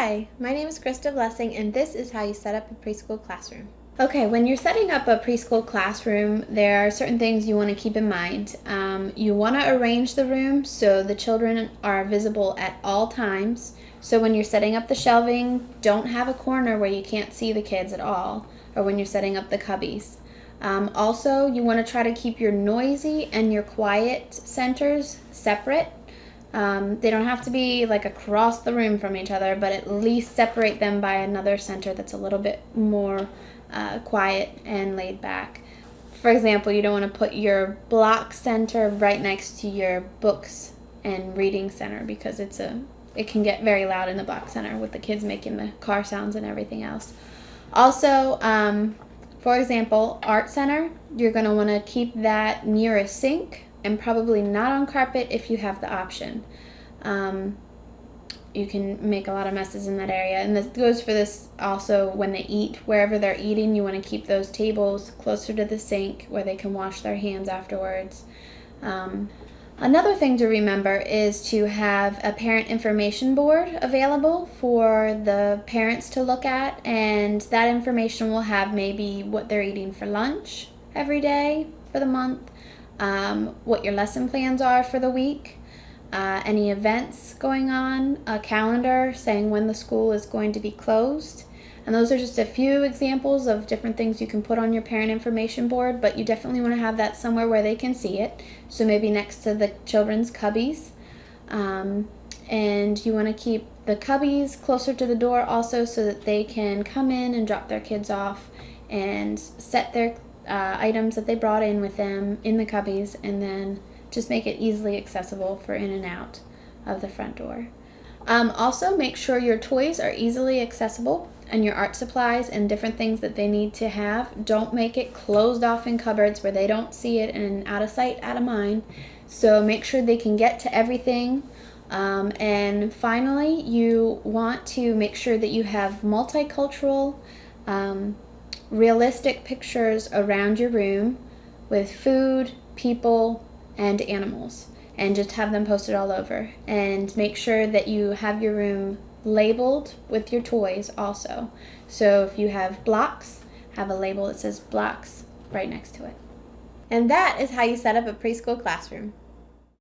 Hi, my name is Krista Blessing, and this is how you set up a preschool classroom. Okay, when you're setting up a preschool classroom, there are certain things you want to keep in mind. You want to arrange the room so the children are visible at all times. So when you're setting up the shelving, don't have a corner where you can't see the kids at all, or when you're setting up the cubbies. Also, you want to try to keep your noisy and your quiet centers separate. They don't have to be like across the room from each other, but at least separate them by another center that's a little bit more quiet and laid back. For example, you don't want to put your block center right next to your books and reading center because it can get very loud in the block center with the kids making the car sounds and everything else. Also, for example, art center, you're going to want to keep that near a sink and probably not on carpet if you have the option. You can make a lot of messes in that area, and this goes for this also when they eat. Wherever they're eating, you want to keep those tables closer to the sink where they can wash their hands afterwards. Another thing to remember is to have a parent information board available for the parents to look at, and that information will have maybe what they're eating for lunch every day for the month, what your lesson plans are for the week, any events going on, a calendar saying when the school is going to be closed. And those are just a few examples of different things you can put on your parent information board, but you definitely want to have that somewhere where they can see it. So maybe next to the children's cubbies. And you want to keep the cubbies closer to the door also so that they can come in and drop their kids off and set their items that they brought in with them in the cubbies, and then just make it easily accessible for in and out of the front door. Also, make sure your toys are easily accessible and your art supplies and different things that they need to have. Don't make it closed off in cupboards where they don't see it and out of sight, out of mind. So make sure they can get to everything. And finally, you want to make sure that you have multicultural, realistic pictures around your room with food, people, and animals, and just have them posted all over. And make sure that you have your room labeled with your toys also. So if you have blocks, have a label that says blocks right next to it. And that is how you set up a preschool classroom.